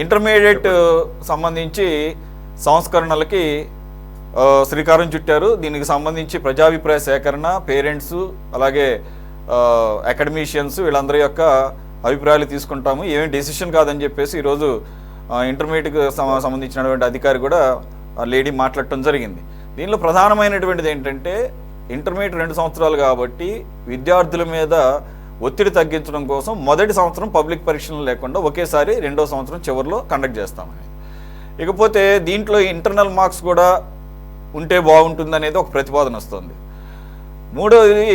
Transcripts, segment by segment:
Intermediate సంబంధించి సంస్కరణలకి శ్రీకారం చుట్టారు. దీనికి సంబంధించి ప్రజాభిప్రాయ సేకరణ, పేరెంట్స్, అలాగే అకాడమిషియన్స్ వీళ్ళందరి యొక్క అభిప్రాయాలు తీసుకుంటాము. ఏమేమి డెసిషన్ కాదని చెప్పేసి ఈరోజు ఇంటర్మీడియట్కి సంబంధించినటువంటి అధికారి కూడా లేడీ మాట్లాడటం జరిగింది. దీనిలో ప్రధానమైనటువంటిది ఏంటంటే ఇంటర్మీడియట్ 2 సంవత్సరాలు కాబట్టి విద్యార్థుల మీద ఒత్తిడి తగ్గించడం కోసం మొదటి సంవత్సరం పబ్లిక్ పరీక్షలు లేకుండా ఒకేసారి 2వ సంవత్సరం చివరిలో కండక్ట్ చేస్తామని. ఇకపోతే దీంట్లో ఇంటర్నల్ మార్క్స్ కూడా ఉంటే బాగుంటుంది అనేది ఒక ప్రతిపాదన వస్తుంది. మూడవది,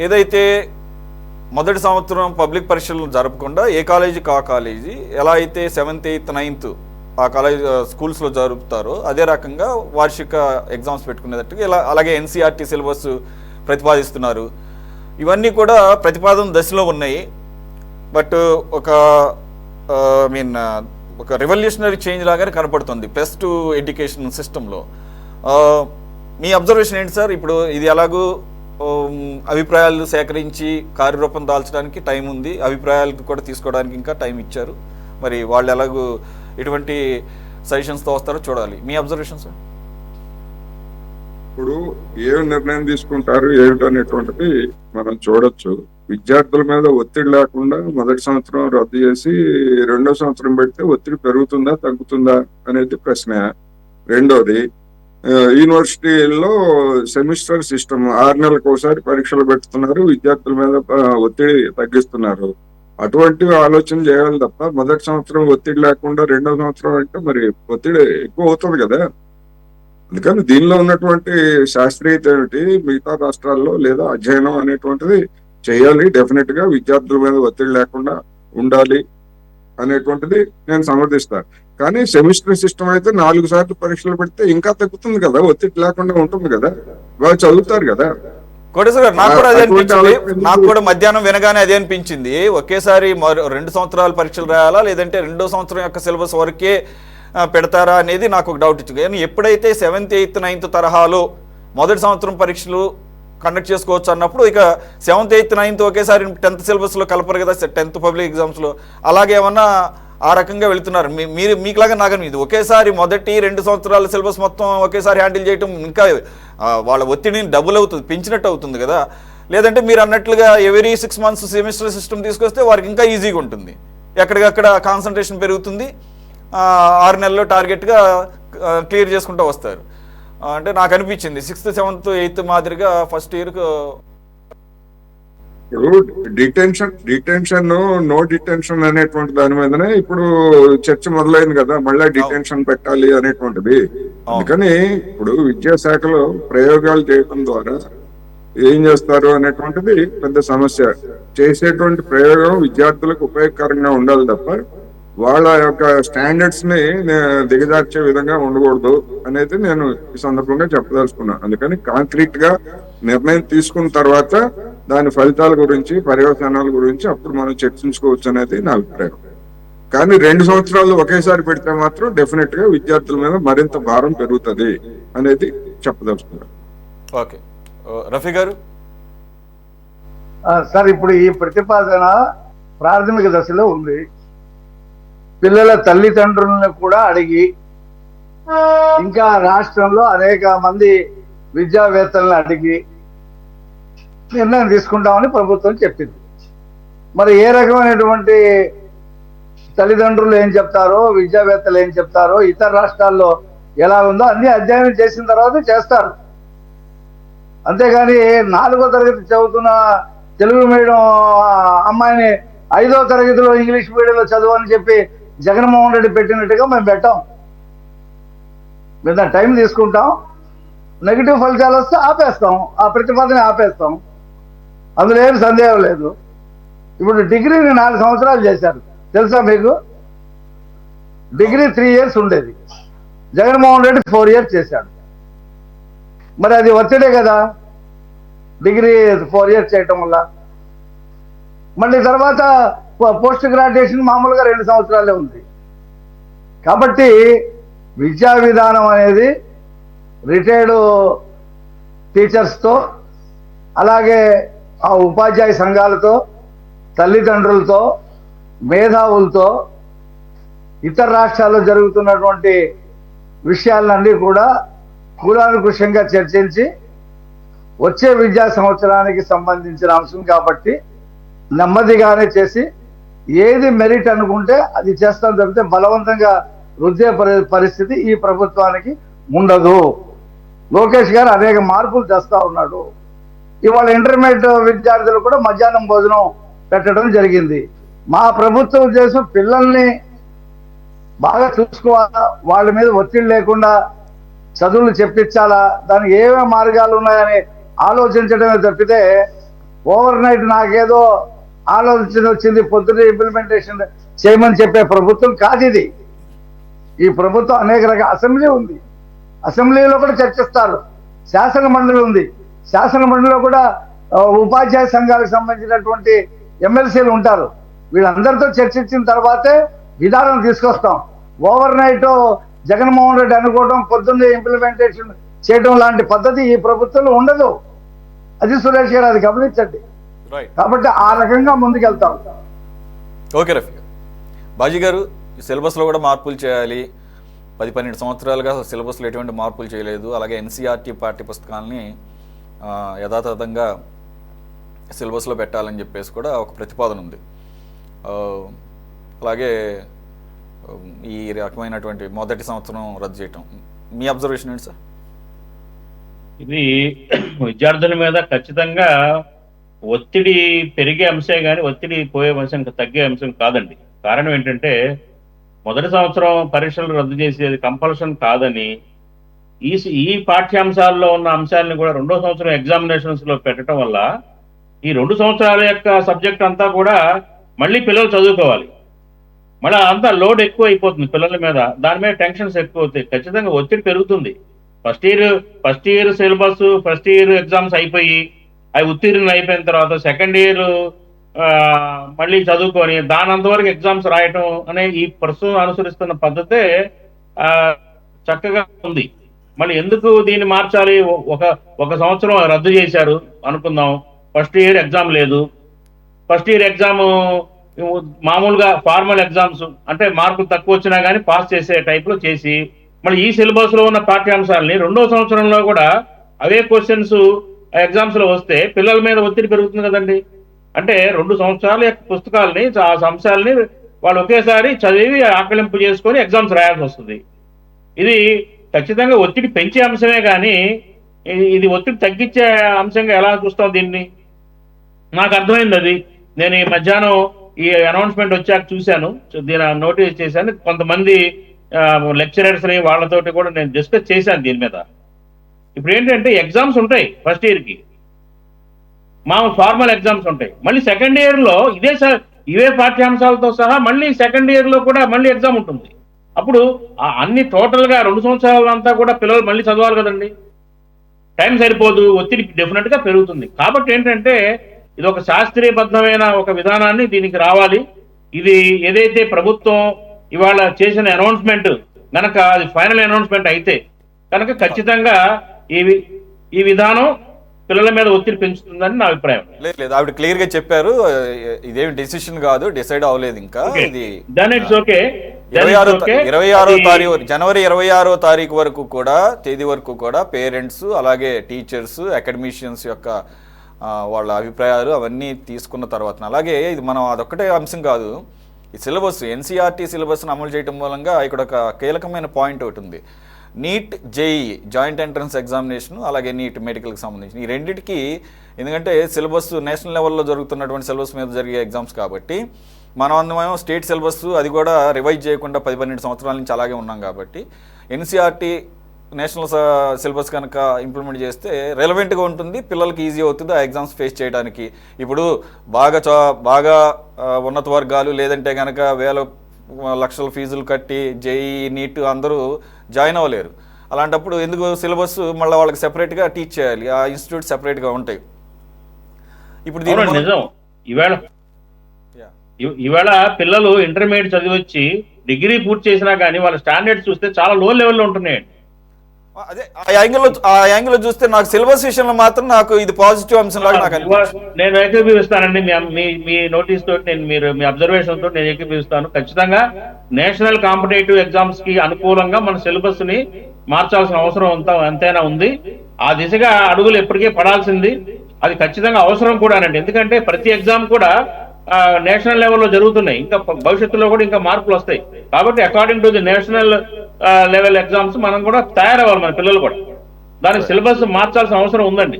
ఏదైతే మొదటి సంవత్సరం పబ్లిక్ పరీక్షలు జరపకుండా ఏ కాలేజీకి ఆ కాలేజీ ఎలా అయితే 7th, 8th, 9th ఆ కాలేజ్ స్కూల్స్లో జరుపుతారో అదే రకంగా వార్షిక ఎగ్జామ్స్ పెట్టుకునేటట్టుగా ఇలా అలాగే ఎన్సీఆర్టీ సిలబస్ ప్రతిపాదిస్తున్నారు. ఇవన్నీ కూడా ప్రతిపాదన దశలో ఉన్నాయి. బట్ ఒక రెవల్యూషనరీ చేంజ్ లాగానే కనపడుతుంది బెస్ట్ ఎడ్యుకేషన్ సిస్టంలో. మీ అబ్జర్వేషన్ ఏంటి సార్? ఇప్పుడు ఇది ఎలాగూ అభిప్రాయాలు సేకరించి కార్యరూపం దాల్చడానికి టైం ఉంది, అభిప్రాయాలకు కూడా తీసుకోవడానికి ఇంకా టైం ఇచ్చారు. మరి వాళ్ళు ఎలాగూ ఎటువంటి సజెషన్స్తో వస్తారో చూడాలి. మీ అబ్జర్వేషన్ సార్? ఇప్పుడు ఏ నిర్ణయం తీసుకుంటారు ఏమిటనేటువంటిది మనం చూడొచ్చు. విద్యార్థుల మీద ఒత్తిడి లేకుండా మొదటి సంవత్సరం రద్దు చేసి 2వ సంవత్సరం పెడితే ఒత్తిడి పెరుగుతుందా తగ్గుతుందా అనేది ప్రశ్న. రెండోది, యూనివర్సిటీల్లో సెమిస్టర్ సిస్టమ్ 6 నెలలకు ఒకసారి పరీక్షలు పెడుతున్నారు, విద్యార్థుల మీద ఒత్తిడి తగ్గిస్తున్నారు. అటువంటి ఆలోచన చేయాలి తప్ప మొదటి సంవత్సరం ఒత్తిడి లేకుండా 2వ సంవత్సరం అంటే మరి ఒత్తిడి ఎక్కువ అవుతుంది కదా. అందుకని దీనిలో ఉన్నటువంటి శాస్త్రీయత ఏమిటి, మిగతా రాష్ట్రాల్లో లేదా అధ్యయనం అనేటువంటిది చేయాలి. డెఫినెట్ గా విద్యార్థుల మీద ఒత్తిడి లేకుండా ఉండాలి అనేటువంటిది నేను సమర్థిస్తాను. కానీ సెమిస్టర్ సిస్టమ్ అయితే 4 సార్లు పరీక్షలు పెడితే ఇంకా తగ్గుతుంది కదా, ఒత్తిడి లేకుండా ఉంటుంది కదా, వాళ్ళు చదువుతారు కదా. నాకు కూడా మధ్యాహ్నం వినగానే అదే అనిపించింది. ఒకేసారి 2 సంవత్సరాలు పరీక్షలు రాయాలా లేదంటే 2వ సంవత్సరం యొక్క సిలబస్ వరకే పెడతారా అనేది నాకు ఒక డౌట్ ఇచ్చింది. కానీ ఎప్పుడైతే 7th, 8th, 9th తరహాలో మొదటి సంవత్సరం పరీక్షలు కండక్ట్ చేసుకోవచ్చు అన్నప్పుడు ఇక 7th, 8th, 9th ఒకేసారి 10th సిలబస్లో కలపరు కదా 10th పబ్లిక్ ఎగ్జామ్స్లో. అలాగే ఏమన్నా ఆ రకంగా వెళుతున్నారు మీరు? మీకులాగా నాకు ఇది ఒకేసారి మొదటి 2 సంవత్సరాల సిలబస్ మొత్తం ఒకేసారి హ్యాండిల్ చేయటం ఇంకా వాళ్ళ ఒత్తిడిని డబుల్ అవుతుంది, పెంచినట్టు అవుతుంది కదా. లేదంటే మీరు అన్నట్లుగా ఎవ్రీ 6 months సెమిస్టర్ సిస్టమ్ తీసుకొస్తే వారికి ఇంకా ఈజీగా ఉంటుంది, ఎక్కడికక్కడ కాన్సన్ట్రేషన్ పెరుగుతుంది, 6 నెలల్లో టార్గెట్గా క్లియర్ చేసుకుంటూ వస్తారు. అంటే నాకు అనిపించింది 6th, 7th, 8th మాదిరిగా ఫస్ట్ ఇయర్కు డిటెన్షన్ నో డిటెన్షన్ అనేటువంటి దాని మీదనే ఇప్పుడు చర్చ మొదలైంది కదా, మళ్ళీ డిటెన్షన్ పెట్టాలి అనేటువంటిది. అందుకని ఇప్పుడు విద్యాశాఖలో ప్రయోగాలు చేయడం ద్వారా ఏం చేస్తారు అనేటువంటిది పెద్ద సమస్య. చేసేటువంటి ప్రయోగం విద్యార్థులకు ఉపయోగకరంగా ఉండాలి తప్ప వాళ్ళ యొక్క స్టాండర్డ్స్ ని దిగజార్చే విధంగా ఉండకూడదు అనేది నేను ఈ సందర్భంగా చెప్పదలుచుకున్నాను. అందుకని కాంక్రీట్ గా నిర్ణయం తీసుకున్న తర్వాత దాని ఫలితాల గురించి, పర్యవసానాల గురించి అప్పుడు మనం చర్చించుకోవచ్చు అనేది నా అభిప్రాయం. కానీ 2 సంవత్సరాలు ఒకేసారి పెడితే మాత్రం డెఫినెట్ గా విద్యార్థుల మీద మరింత భారం పెరుగుతుంది అనేది చెప్పదలుచుకున్నాను. ఓకే, రఫీ గారు. సార్, ఇప్పుడు ఈ ప్రతిపాదన ప్రాథమిక దశలో ఉంది. పిల్లల తల్లిదండ్రులను కూడా అడిగి, ఇంకా రాష్ట్రంలో అనేక మంది విద్యావేత్తలను అడిగి నిర్ణయం తీసుకుంటామని ప్రభుత్వం చెప్పింది. మరి ఏ రకమైనటువంటి తల్లిదండ్రులు ఏం చెప్తారో, విద్యావేత్తలు ఏం చెప్తారో, ఇతర రాష్ట్రాల్లో ఎలా ఉందో అన్ని అధ్యయనం చేసిన తర్వాత చేస్తారు. అంతేగాని 4వ తరగతి చదువుతున్న తెలుగు మీడియం అమ్మాయిని 5వ తరగతిలో ఇంగ్లీష్ మీడియంలో చదువని చెప్పి జగన్మోహన్ రెడ్డి పెట్టినట్టుగా మేము పెట్టాం. మేము టైం తీసుకుంటాం, నెగిటివ్ ఫలితాలు వస్తే ఆపేస్తాం, ఆ ప్రతిపాదన ఆపేస్తాం, అందులో ఏం సందేహం లేదు. ఇప్పుడు డిగ్రీని 4 సంవత్సరాలు చేశారు, తెలుసా మీకు? డిగ్రీ 3 years ఉండేది, జగన్మోహన్ రెడ్డి 4 years చేశాడు. మరి అది ఒత్తిడే కదా, డిగ్రీ 4 years చేయటం వల్ల. మళ్ళీ తర్వాత పోస్ట్ గ్రాడ్యుయేషన్ మామూలుగా 2 సంవత్సరాలే ఉంది. కాబట్టి విద్యా విధానం అనేది రిటైర్డ్ టీచర్స్తో, అలాగే ఆ ఉపాధ్యాయ సంఘాలతో, తల్లిదండ్రులతో, మేధావులతో ఇతర రాష్ట్రాల్లో జరుగుతున్నటువంటి విషయాలన్నీ కూడా కూలానుకుషంగా చర్చించి వచ్చే విద్యా సంవత్సరానికి సంబంధించిన అంశం కాబట్టి నెమ్మదిగానే చేసి ఏది మెరిట్ అనుకుంటే అది చేస్తాం తప్పితే బలవంతంగా రుద్దే పరిస్థితి ఈ ప్రభుత్వానికి ఉండదు. లోకేష్ గారు అనేక మార్పులు తెస్తా ఉన్నాడు. ఇవాళ ఇంటర్మీడియట్ విద్యార్థులు కూడా మధ్యాహ్నం భోజనం పెట్టడం జరిగింది. మా ప్రభుత్వ ఉద్దేశం పిల్లల్ని బాగా చూసుకోవాలా, వాళ్ళ మీద ఒత్తిడి లేకుండా చదువులు చెప్పించాలా, దానికి ఏమేమి మార్గాలు ఉన్నాయని ఆలోచించడమే తప్పితే ఓవర్ నైట్ నాకేదో ఆలోచన వచ్చింది పొద్దున్న ఇంప్లిమెంటేషన్ చేయమని చెప్పే ప్రభుత్వం కాదు ఇది. ఈ ప్రభుత్వం అనేక రకాల అసెంబ్లీ ఉంది, అసెంబ్లీలో కూడా చర్చిస్తారు. శాసన మండలి ఉంది, శాసన మండలిలో కూడా ఉపాధ్యాయ సంఘాలకు సంబంధించినటువంటి ఎమ్మెల్సీలు ఉంటారు. వీళ్ళందరితో చర్చించిన తర్వాతే విధానం తీసుకొస్తాం. ఓవర్ నైట్ జగన్మోహన్ రెడ్డి అనుకోవడం, పొద్దున్నే ఇంప్లిమెంటేషన్ చేయడం లాంటి పద్ధతి ఈ ప్రభుత్వంలో ఉండదు. అది సురేష్ గారు, అది గమనించండి. కాబట్టి ఆ రకంగా ముందుకెళ్తాం. ఓకే రఫీ బాజీ గారు, ఈ సిలబస్లో కూడా మార్పులు చేయాలి. 10-12 సంవత్సరాలుగా సిలబస్లో ఎటువంటి మార్పులు చేయలేదు. అలాగే ఎన్సీఆర్టీ పాఠ్య పుస్తకాలని యథాతథంగా సిలబస్లో పెట్టాలని చెప్పేసి కూడా ఒక ప్రతిపాదన ఉంది. అలాగే ఈ రకమైనటువంటి మొదటి సంవత్సరం రద్దు చేయటం, మీ అబ్జర్వేషన్ ఏంటి సార్? ఇది విద్యార్థుల మీద ఖచ్చితంగా ఒత్తిడి పెరిగే అంశే కానీ ఒత్తిడి పోయే అంశం తగ్గే అంశం కాదండి. కారణం ఏంటంటే మొదటి సంవత్సరం పరీక్షలు రద్దు చేసేది కంపల్షన్ కాదని ఈ పాఠ్యాంశాల్లో ఉన్న అంశాలను కూడా రెండో సంవత్సరం ఎగ్జామినేషన్స్ లో పెట్టడం వల్ల ఈ 2 సంవత్సరాల యొక్క సబ్జెక్ట్ అంతా కూడా మళ్ళీ పిల్లలు చదువుకోవాలి. మళ్ళీ అంతా లోడ్ ఎక్కువ అయిపోతుంది పిల్లల మీద, దాని మీద టెన్షన్స్ ఎక్కువ అవుతాయి. ఖచ్చితంగా ఒత్తిడి పెరుగుతుంది. First year syllabus, first year exams అయిపోయి అవి ఉత్తీర్ణులు అయిపోయిన తర్వాత సెకండ్ ఇయర్ మళ్ళీ చదువుకొని దాని అంతవరకు ఎగ్జామ్స్ రాయటం అనే ఈ ప్రస్తుతం అనుసరిస్తున్న పద్ధతే చక్కగా ఉంది. మళ్ళీ ఎందుకు దీన్ని మార్చాలి? ఒక సంవత్సరం రద్దు చేశారు అనుకుందాం, ఫస్ట్ ఇయర్ ఎగ్జామ్ లేదు. ఫస్ట్ ఇయర్ ఎగ్జామ్ మామూలుగా ఫార్మల్ ఎగ్జామ్స్ అంటే మార్కులు తక్కువ వచ్చినా కానీ పాస్ చేసే టైప్లో చేసి మళ్ళీ ఈ సిలబస్ లో ఉన్న పాఠ్యాంశాలని రెండో సంవత్సరంలో కూడా అవే క్వశ్చన్స్ ఎగ్జామ్స్ లో వస్తే పిల్లల మీద ఒత్తిడి పెరుగుతుంది కదండి. అంటే 2 సంవత్సరాల యొక్క పుస్తకాలని, ఆ అంశాలని వాళ్ళు ఒకేసారి చదివి ఆకలింపు చేసుకొని ఎగ్జామ్స్ రాయాల్సి వస్తుంది. ఇది ఖచ్చితంగా ఒత్తిడి పెంచే అంశమే కానీ ఇది ఒత్తిడి తగ్గించే అంశంగా ఎలా చూస్తాం దీన్ని? నాకు అర్థమైంది అది. నేను ఈ మధ్యాహ్నం ఈ అనౌన్స్మెంట్ వచ్చాక చూశాను, దీని నోటీస్ చేశాను. కొంతమంది లెక్చరర్స్ ని వాళ్ళతోటి కూడా నేను డిస్కస్ చేశాను దీని మీద. ఇప్పుడు ఏంటంటే ఎగ్జామ్స్ ఉంటాయి ఫస్ట్ ఇయర్ కి, మామూలు ఫార్మల్ ఎగ్జామ్స్ ఉంటాయి. మళ్ళీ సెకండ్ ఇయర్ లో ఇవే పాఠ్యాంశాలతో సహా మళ్ళీ సెకండ్ ఇయర్ లో కూడా మళ్ళీ ఎగ్జామ్ ఉంటుంది. అప్పుడు అన్ని టోటల్ గా 2 సంవత్సరాలంతా కూడా పిల్లలు మళ్ళీ చదవాలి కదండి. టైం సరిపోదు, ఒత్తిడి డెఫినెట్ గా పెరుగుతుంది. కాబట్టి ఏంటంటే ఇది ఒక శాస్త్రీయబద్ధమైన ఒక విధానాన్ని దీనికి రావాలి. ఇది ఏదైతే ప్రభుత్వం ఇవాళ చేసిన అనౌన్స్మెంట్ కనుక అది ఫైనల్ అనౌన్స్మెంట్ అయితే కనుక ఖచ్చితంగా ఈ విధానం పిల్లల మీద ఒత్తిడి పెంచుతుందని నా అభిప్రాయం. లేదు, ఆవిడ క్లియర్ గా చెప్పారు, ఇదేమి డెసిషన్ కాదు, డిసైడ్ అవ్వలేదు ఇంకా. ఇది జనవరి 26వ తారీఖు వరకు కూడా, తేదీ వరకు కూడా పేరెంట్స్ అలాగే టీచర్స్ అకాడమిషియన్స్ యొక్క వాళ్ళ అభిప్రాయాలు అవన్నీ తీసుకున్న తర్వాత, అలాగే ఇది మనం అదొక్కటే అంశం కాదు, ఈ సిలబస్ ఎన్సీఆర్టీ సిలబస్ను అమలు చేయడం మూలంగా ఇక్కడ ఒక కీలకమైన పాయింట్ ఒకటి ఉంది. NEET JEE joint entrance examination అలాగే నీట్ మెడికల్కి సంబంధించి ఈ రెండింటికి, ఎందుకంటే సిలబస్ నేషనల్ లెవెల్లో జరుగుతున్నటువంటి సిలబస్ మీద జరిగే ఎగ్జామ్స్ కాబట్టి మనం అందమేమో స్టేట్ సిలబస్ అది కూడా రివైజ్ చేయకుండా 10-12 సంవత్సరాల నుంచి అలాగే ఉన్నాం కాబట్టి ఎన్సీఆర్టీ నేషనల్ సిలబస్ కనుక ఇంప్లిమెంట్ చేస్తే రెలవెంట్గా ఉంటుంది, పిల్లలకి ఈజీ అవుతుంది ఆ ఎగ్జామ్స్ ఫేస్ చేయడానికి. ఇప్పుడు బాగా ఉన్నత వర్గాలు లేదంటే కనుక లక్షల ఫీజులు కట్టి జేఈ నీట్ అందరూ జాయిన్ అవ్వలేరు. అలాంటప్పుడు ఎందుకు సిలబస్ మళ్ళీ వాళ్ళకి సెపరేట్గా టీచ్ చేయాలి, ఆ ఇన్స్టిట్యూట్ సెపరేట్గా ఉంటాయి. ఇప్పుడు నిజం, ఇవాళ పిల్లలు ఇంటర్మీడియట్ చదివి వచ్చి డిగ్రీ పూర్తి చేసినా కానీ వాళ్ళ స్టాండర్డ్స్ చూస్తే చాలా లో లెవెల్లో ఉంటున్నాయండి. అదే ఆ యాంగిల్ చూస్తే నాకు సిలబస్ విషయంలో మాత్రం నాకు ఇది పాజిటివ్ అంశం లాగా నాకు అనిపించింది. నేను ఏకీభవిస్తానండి మీ నోటీస్ తోటి, నేను మీ అబ్జర్వేషన్ తోటి నేను ఏకీభవిస్తాను. ఖచ్చితంగా నేషనల్ కాంపిటేటివ్ ఎగ్జామ్స్ కి అనుకూలంగా మన సిలబస్ ని మార్చాల్సిన అవసరం ఎంతైనా ఉంది. ఆ దిశగా అడుగులు ఎప్పటికే పడాల్సింది, అది ఖచ్చితంగా అవసరం కూడానండి. ఎందుకంటే ప్రతి ఎగ్జామ్ కూడా నేషనల్ లెవెల్లో జరుగుతున్నాయి, ఇంకా భవిష్యత్తులో కూడా ఇంకా మార్పులు వస్తాయి. కాబట్టి according to the national level exams మనం కూడా తయారవ్వాలి, మన పిల్లలు కూడా. దానికి సిలబస్ మార్చాల్సిన అవసరం ఉందండి.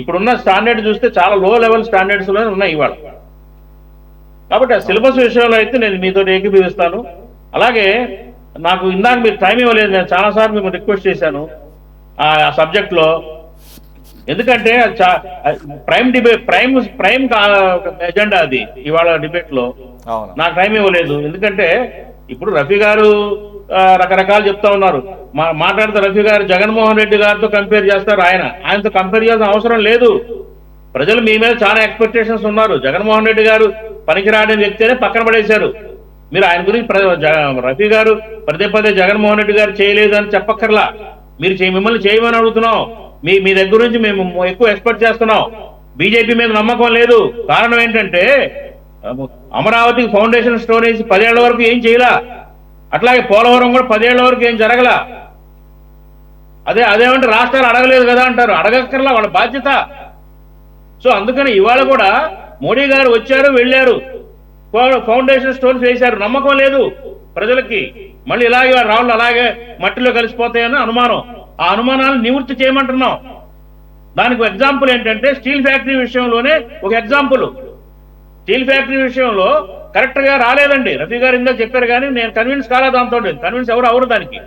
ఇప్పుడున్న స్టాండర్డ్ చూస్తే చాలా లో లెవెల్ స్టాండర్డ్స్ లోనే ఉన్నాయి ఇవాళ. కాబట్టి ఆ సిలబస్ విషయంలో అయితే నేను మీతో ఏకీభవిస్తాను. అలాగే నాకు ఇందాక మీరు టైం ఇవ్వలేదు, నేను చాలాసార్లు మిమ్మల్ని రిక్వెస్ట్ చేశాను ఆ సబ్జెక్ట్ లో. ఎందుకంటే ప్రైమ్ డిబేట్ ప్రైమ్ ఎజెండా అది ఇవాళ డిబేట్ లో. నాకు టైం ఇవ్వలేదు. ఎందుకంటే ఇప్పుడు రఫీ గారు రకరకాలు చెప్తా ఉన్నారు. మాట్లాడితే రఫీ గారు జగన్మోహన్ రెడ్డి గారితో కంపేర్ చేస్తారు. ఆయనతో కంపేర్ చేయాల్సిన అవసరం లేదు. ప్రజలు మీ మీద చాలా ఎక్స్పెక్టేషన్స్ ఉన్నారు. జగన్మోహన్ రెడ్డి గారు పనికిరాని వ్యక్తినే పక్కన పడేశారు. మీరు ఆయన గురించి రఫీ గారు పదే జగన్మోహన్ రెడ్డి గారు చేయలేదు అని చెప్పక్కర్లా. మిమ్మల్ని చేయమని అడుగుతున్నాం. మీ దగ్గర నుంచి మేము ఎక్కువ ఎక్స్పెక్ట్ చేస్తున్నాం. బీజేపీ మీద నమ్మకం లేదు. కారణం ఏంటంటే అమరావతికి ఫౌండేషన్ స్టోన్ వేసి 10 ఏళ్ల వరకు ఏం చేయలా. అట్లాగే పోలవరం కూడా 10 ఏళ్ల వరకు ఏం జరగలా. అదేమంటే రాష్ట్రాలు అడగలేదు కదా అంటారు. అడగక్కర్లా, వాళ్ళ బాధ్యత. సో అందుకని ఇవాళ కూడా మోడీ గారు వచ్చారు, వెళ్ళారు, ఫౌండేషన్ స్టోన్స్ వేశారు. నమ్మకం లేదు ప్రజలకి. మళ్ళీ ఇలాగే రాళ్ళు అలాగే మట్టిలో కలిసిపోతాయని అనుమానం. ఆ అనుమానాలను నివృత్తి చేయమంటున్నాం. దానికి ఎగ్జాంపుల్ ఏంటంటే స్టీల్ ఫ్యాక్టరీ విషయంలోనే ఒక ఎగ్జాంపుల్. స్టీల్ ఫ్యాక్టరీ విషయంలో కరెక్ట్ గా రాలేదండి. రఫీ గారు ఇందాక చెప్పారు, కానీ నేను కన్విన్స్ కాలా. దాంతో కన్విన్స్ ఎవరు దానికి.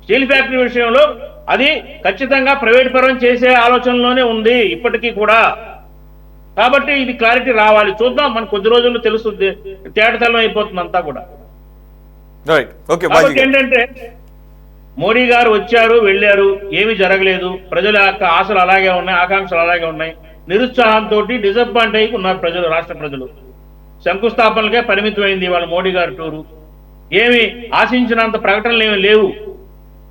స్టీల్ ఫ్యాక్టరీ విషయంలో అది ఖచ్చితంగా ప్రైవేట్ పరం చేసే ఆలోచనలోనే ఉంది ఇప్పటికీ కూడా. కాబట్టి ఇది క్లారిటీ రావాలి. చూద్దాం, మన కొద్ది రోజుల్లో తెలుస్తుంది. తేటతెల్లం అయిపోతుంది అంతా కూడా. కాబట్టి ఏంటంటే మోడీ గారు వచ్చారు, వెళ్ళారు, ఏమీ జరగలేదు. ప్రజల యొక్క ఆశలు అలాగే ఉన్నాయి, ఆకాంక్షలు అలాగే ఉన్నాయి. నిరుత్సాహంతో డిసప్పాయింట్ అయ్యి ఉన్నారు ప్రజలు, రాష్ట్ర ప్రజలు. శంకుస్థాపనలకే పరిమితమైంది వాళ్ళ మోడీ గారి టూరు. ఏమి ఆశించినంత ప్రకటనలు ఏమి లేవు.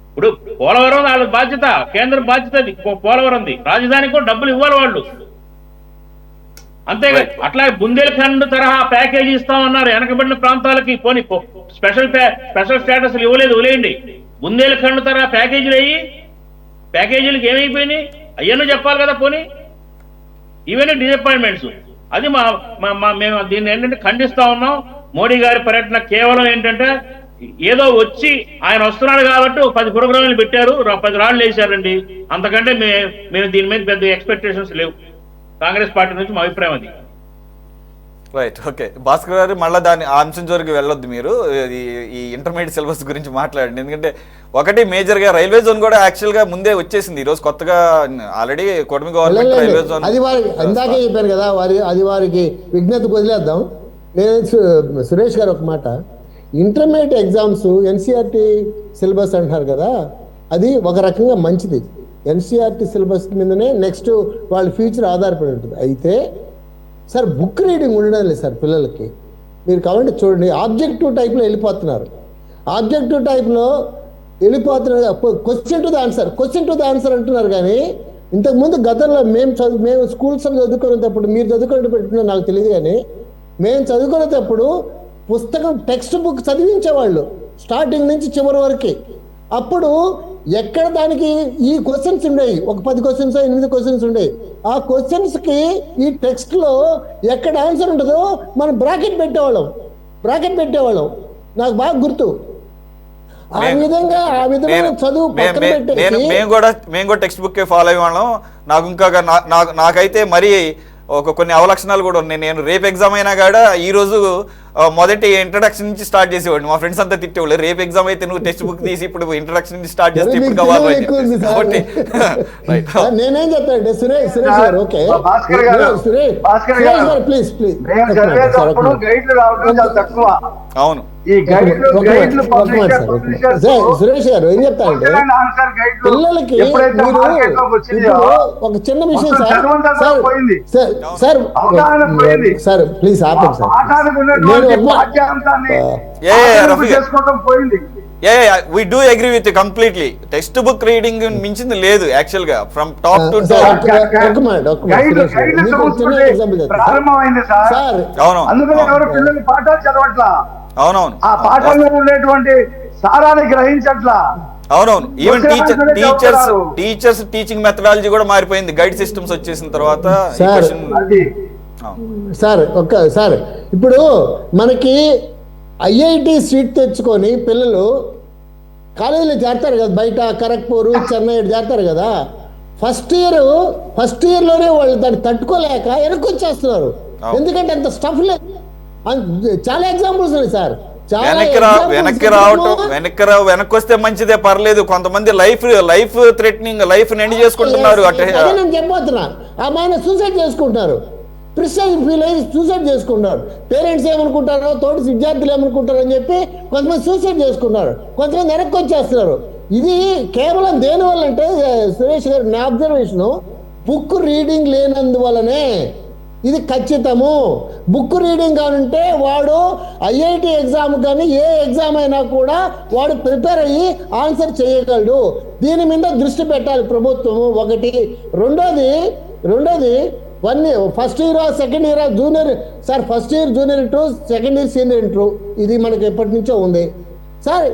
ఇప్పుడు పోలవరం వాళ్ళ బాధ్యత, కేంద్రం బాధ్యత పోలవరంది. రాజధానికి కూడా డబ్బులు ఇవ్వాలి వాళ్ళు, అంతేగా. అట్లాగే బుందేల్ఖండ్ తరహా ప్యాకేజీ ఇస్తామన్నారు వెనకబడిన ప్రాంతాలకి. పోనీ స్పెషల్ స్టేటస్లు ఇవ్వలేదు, వదిలేయండి. బుందేల్ఖండ్ తరహా ప్యాకేజీలకు ఏమైపోయినాయి అయ్యన్నో చెప్పాలి కదా. పోనీ ఇవన్నీ డిసప్పాయింట్మెంట్స్. అది మేము దీన్ని ఏంటంటే ఖండిస్తా ఉన్నాం. మోడీ గారి పర్యటన కేవలం ఏంటంటే ఏదో వచ్చి ఆయన వస్తున్నాడు కాబట్టి 10 ప్రోగ్రాంలు పెట్టారు, 10 రాళ్ళు వేశారండి. అంతకంటే మేము దీని మీద పెద్ద ఎక్స్పెక్టేషన్స్ లేవు కాంగ్రెస్ పార్టీ నుంచి. మా అభిప్రాయం అది. Right, okay. భాస్కర్ గారు, మళ్ళీ ఆ అంశం జోరికి వెళ్ళొద్దు మీరు. ఈ ఇంటర్మీడియట్ సిలబస్ గురించి మాట్లాడండి. ఎందుకంటే ఒకటి మేజర్గా రైల్వే జోన్ కూడా యాక్చువల్గా ముందే వచ్చేసింది. ఈరోజు కొత్తగా ఆల్రెడీ కూటమి గవర్నమెంట్ రైల్వే జోన్ అది ఇందాకే చెప్పారు కదా, అది వారికి విజ్ఞతకు వదిలేద్దాం. నేను సురేష్ గారు ఒక మాట, ఇంటర్మీడియట్ ఎగ్జామ్స్ ఎన్సీఆర్టీ సిలబస్ అంటున్నారు కదా, అది ఒక రకంగా మంచిది. ఎన్సీఆర్టీ సిలబస్ మీదనే నెక్స్ట్ వాళ్ళ ఫ్యూచర్ ఆధారపడి ఉంటుంది. అయితే సార్ బుక్ రీడింగ్ ఉండడం లేదు సార్ పిల్లలకి. మీరు కావాలంటే చూడండి, ఆబ్జెక్టివ్ టైప్లో వెళ్ళిపోతున్నారు. ఆబ్జెక్టివ్ టైప్లో వెళ్ళిపోతున్నారు. క్వశ్చన్ టు ద ఆన్సర్ అంటున్నారు. కానీ ఇంతకుముందు గతంలో మేము స్కూల్స్ చదువుకునేటప్పుడు, మీరు చదువుకునే పెట్టుకున్నా నాకు తెలియదు, కానీ మేము చదువుకునేటప్పుడు పుస్తకం టెక్స్ట్ బుక్ చదివించేవాళ్ళు స్టార్టింగ్ నుంచి చివరి వరకు. అప్పుడు ఎక్కడ దానికి ఈ క్వశ్చన్స్ ఉండేవి, ఒక 10 క్వశ్చన్స్ 8 క్వశ్చన్స్ ఉండేవి. ఆ క్వశ్చన్స్కి ఈ టెక్స్ట్లో ఎక్కడ ఆన్సర్ ఉంటుందో మనం బ్రాకెట్ పెట్టేవాళ్ళం. నాకు బాగా గుర్తు. ఆ విధమైన చదువు పక్కన పెట్టేసి మేము కూడా టెక్స్ట్ బుక్ ఫాలో అయ్యేవాళ్ళం. నాకు ఇంకా నాకైతే మరి కొన్ని అవలక్షణాలు కూడా ఉన్నాయి. నేను రేపు ఎగ్జామ్ అయినా కూడా ఈ రోజు మొదటి ఇంట్రడక్షన్ నుంచి స్టార్ట్ చేసేవాడిని. మా ఫ్రెండ్స్ అంతా తిట్టేవాళ్ళు, రేపు ఎగ్జామ్ అయితే నువ్వు టెక్స్ట్ బుక్ తీసి ఇప్పుడు ఇంట్రడక్షన్ నుంచి స్టార్ట్ చేస్తే ఇప్పుడు కావాలి. నేనేం చెప్తానంటే సురేష్ గారు, ఓకే ప్లీజ్ అవును, సురేష్ గారు ఏం చెప్తారంటే పిల్లలకి మీరు ఒక చిన్న విషయం సార్ ప్లీజ్ ఆపండి సార్. ప్రతి పాఠ్యాంశాన్ని అదనపు చేసుకోవడం పోయింది. we do agree with you completely. Text book reading మించింది లేదు యాక్చువల్ గా ఫ్రమ్ టాప్ టు ప్రారంభమైంది సార్. అందుకని ఎవరు పిల్లలు పాఠాలు చదవట్లా, అవునవును ఆ పాఠంలో ఉండేటువంటి సారాన్ని గ్రహించట్లా. అవునవును, ఈవెన్ టీచర్స్ టీచింగ్ మెథడాలజీ కూడా మారిపోయింది గైడ్ సిస్టమ్స్ వచ్చేసిన తర్వాత. సార్ ఇప్పుడు మనకి ఐఐటి సీట్ తెచ్చుకొని పిల్లలు కాలేజీలో చేరతారు కదా, బయట ఖరగ్పూర్ చెన్నై చేరతారు కదా. ఫస్ట్ ఇయర్లోనే వాళ్ళు దాన్ని తట్టుకోలేక వెనక్కి వచ్చేస్తున్నారు. ఎందుకంటే అంత స్టఫ్ లేదు. చాలా ఎగ్జాంపుల్స్ ఉన్నాయి సార్. వెనక్కి వస్తే మంచిదే, పర్లేదు. కొంతమంది లైఫ్ థ్రెటనింగ్ లైఫ్ ఎండ్ చేసుకుంటున్నారు. నేను చెప్పబోతున్నా, ఆ ఆయన సూసైడ్ చేసుకుంటున్నారు, ప్రిసైజ్ ఫీల్ అయ్యి సూసైడ్ చేసుకుంటారు. పేరెంట్స్ ఏమనుకుంటారో, తోటి విద్యార్థులు ఏమనుకుంటారో అని చెప్పి కొంతమంది సూసైడ్ చేసుకున్నారు, కొంతమంది వెనక్కి వచ్చేస్తున్నారు. ఇది కేవలం దేనివల్ల అంటే సురేష్ గారు నా అబ్జర్వేషను, బుక్ రీడింగ్ లేనందువల్లనే. ఇది ఖచ్చితము. బుక్ రీడింగ్ కావాలంటే వాడు ఐఐటి ఎగ్జామ్ కానీ ఏ ఎగ్జామ్ అయినా కూడా వాడు ప్రిపేర్ అయ్యి ఆన్సర్ చేయగలడు. దీని మీద దృష్టి పెట్టాలి ప్రభుత్వము ఒకటి. రెండోది first year second year junior sir, first year junior interview, second year senior interview, ఇది మనకి ఎప్పటి నుంచో ఉంది సార్.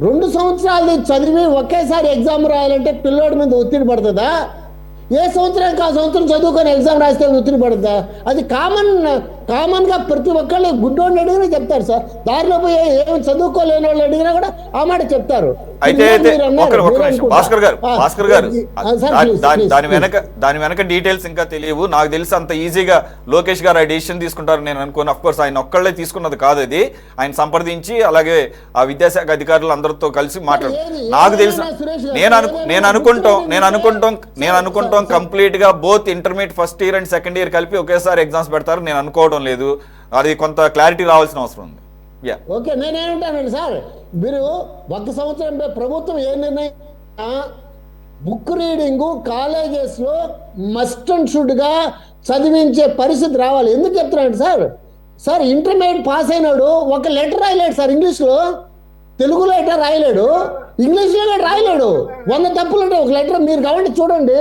2 సంవత్సరాలు చదివి ఒకేసారి ఎగ్జామ్ రాయాలంటే పిల్లోడి మీద ఒత్తిడి పడుతుందా? ఏ సంవత్సరానికి ఆ సంవత్సరం చదువుకొని ఎగ్జామ్ రాస్తే ఒత్తిడి పడుతుందా? అది కామన్గా ప్రతి ఒక్కళ్ళు గుడ్డోడిని అడిగినా చెప్తారు సార్. దారిలో పోయి ఏమి చదువుకోలేని వాళ్ళు అడిగినా కూడా ఆ మాట చెప్తారు. అయితే భాస్కర్ గారు దాని వెనక డీటెయిల్స్ ఇంకా తెలియవు. నాకు తెలిసి అంత ఈజీగా లోకేష్ గారు ఆ డిసిషన్ తీసుకుంటారు నేను అనుకోను. అఫ్ కోర్స్ ఆయన ఒక్కళ్ళే తీసుకున్నది కాదు అది. ఆయన సంప్రదించి అలాగే ఆ విద్యాశాఖ అధికారులు అందరితో కలిసి మాట్లాడు. నాకు తెలిసి నేను అనుకుంటాం కంప్లీట్ గా both intermediate first year and second year కలిపి ఒకేసారి ఎగ్జామ్స్ పెడతారు నేను అనుకోవడం లేదు. అది కొంత క్లారిటీ రావాల్సిన అవసరం ఉంది. ఓకే, నేనేమంటానండి సార్, మీరు 1 సంవత్సరం ప్రభుత్వం ఏ నిర్ణయం, బుక్ రీడింగ్ కాలేజెస్లో మస్ట్ అండ్ షుడ్గా చదివించే పరిస్థితి రావాలి. ఎందుకు చెప్తున్నాను సార్, ఇంటర్మీడియట్ పాస్ అయినాడు ఒక లెటర్ రాయలేడు సార్ ఇంగ్లీష్లో, తెలుగు లెటర్ రాయలేడు, ఇంగ్లీష్లో రాయలేడు. 100 తప్పులు ఉంటాయి ఒక లెటర్. మీరు కాబట్టి చూడండి,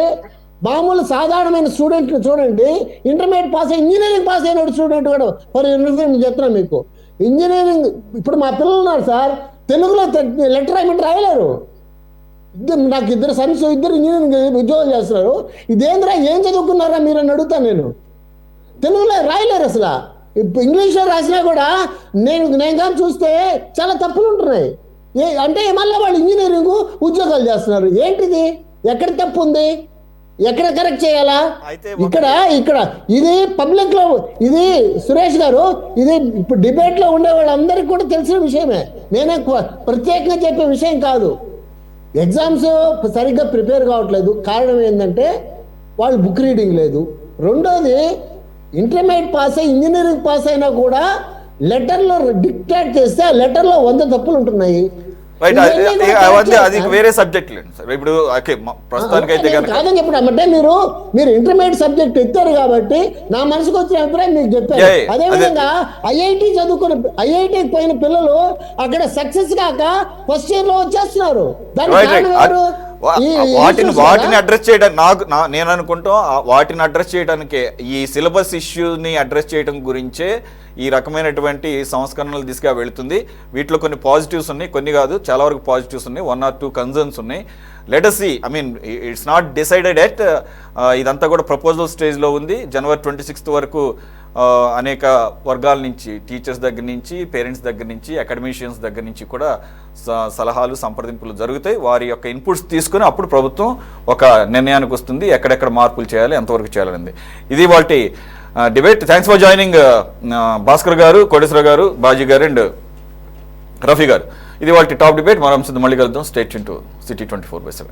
మామూలు సాధారణమైన స్టూడెంట్ని చూడండి, ఇంటర్మీడియట్ పాస్ అయ్యి ఇంజనీరింగ్ పాస్ అయినాడు స్టూడెంట్ కూడా. ఫర్ యూనివర్సిటీ చెప్తున్నాను మీకు, ఇంజనీరింగ్ ఇప్పుడు మా పిల్లలు ఉన్నారు సార్, తెలుగులో లెటర్ రాయమంటే రాయలేరు. నాకు 2 సన్స్, 2 ఇంజనీరింగ్ ఉద్యోగాలు చేస్తున్నారు. ఇదేంద్రా ఏం చదువుకున్నారా మీరు అని అడుగుతాను నేను. తెలుగులో రాయలేరు అసలు. ఇప్పుడు ఇంగ్లీష్లో రాసినా కూడా నేను కానీ చూస్తే చాలా తప్పులు ఉంటున్నాయి. అంటే మళ్ళీ వాళ్ళు ఇంజనీరింగ్ ఉద్యోగాలు చేస్తున్నారు. ఏంటిది? ఎక్కడ తప్పు ఉంది? ఎక్కడ కరెక్ట్ చేయాలా? ఇక్కడ ఇది పబ్లిక్ లో, ఇది సురేష్ గారు, ఇది ఇప్పుడు డిబేట్ లో ఉండే వాళ్ళందరికీ కూడా తెలిసిన విషయమే. నేనే ప్రత్యేకంగా చెప్పే విషయం కాదు. ఎగ్జామ్స్ సరిగ్గా ప్రిపేర్ కావట్లేదు. కారణం ఏంటంటే వాళ్ళు బుక్ రీడింగ్ లేదు. రెండోది, ఇంటర్మీడియట్ పాస్ అయ్యి ఇంజనీరింగ్ పాస్ అయినా కూడా లెటర్లో డిక్టేట్ చేస్తే ఆ లెటర్లో 100 తప్పులు ఉంటున్నాయి. అది వేరే సబ్జెక్ట్ లేదు సార్. ఇప్పుడు ప్రస్తుతానికి అయితే కాదని చెప్పడం అంటే మీరు ఇంటర్మీడియట్ సబ్జెక్ట్ ఎత్తారు కాబట్టి నా మనసుకు వచ్చిన అభిప్రాయం మీకు చెప్పారు. అదేవిధంగా ఐఐటికి పోయిన పిల్లలు అక్కడ సక్సెస్ కాక ఫస్ట్ ఇయర్ లో వచ్చేస్తున్నారు. వాటిని అడ్రస్ చేయడానికి నేను అనుకుంటాం, వాటిని అడ్రస్ చేయడానికి ఈ సిలబస్ ఇష్యూని అడ్రస్ చేయడం గురించే ఈ రకమైనటువంటి సంస్కరణలు దిశగా వెళుతుంది. వీటిలో కొన్ని పాజిటివ్స్ ఉన్నాయి, కొన్ని కాదు, చాలా వరకు పాజిటివ్స్ ఉన్నాయి, 1 or 2 కన్సర్న్స్ ఉన్నాయి. Let us see, I mean it's not decided yet. ఇదంతా కూడా ప్రపోజల్ స్టేజ్లో ఉంది. January 26th వరకు అనేక వర్గాల నుంచి, టీచర్స్ దగ్గర నుంచి, పేరెంట్స్ దగ్గర నుంచి, అకాడమిషియన్స్ దగ్గర నుంచి కూడా సలహాలు సంప్రదింపులు జరుగుతాయి. వారి యొక్క ఇన్పుట్స్ తీసుకుని అప్పుడు ప్రభుత్వం ఒక నిర్ణయానికి వస్తుంది, ఎక్కడెక్కడ మార్పులు చేయాలి, ఎంతవరకు చేయాలనేది. ఇది వాటి debate. Thanks for joining Bhaskar గారు, కోటేశ్వర గారు, బాజీ గారు అండ్ రఫీ గారు. ఇది వాటి టాప్ డిబేట్. మరో అంశం మళ్ళీ కలుద్దాం. Stay tune to City 24/7.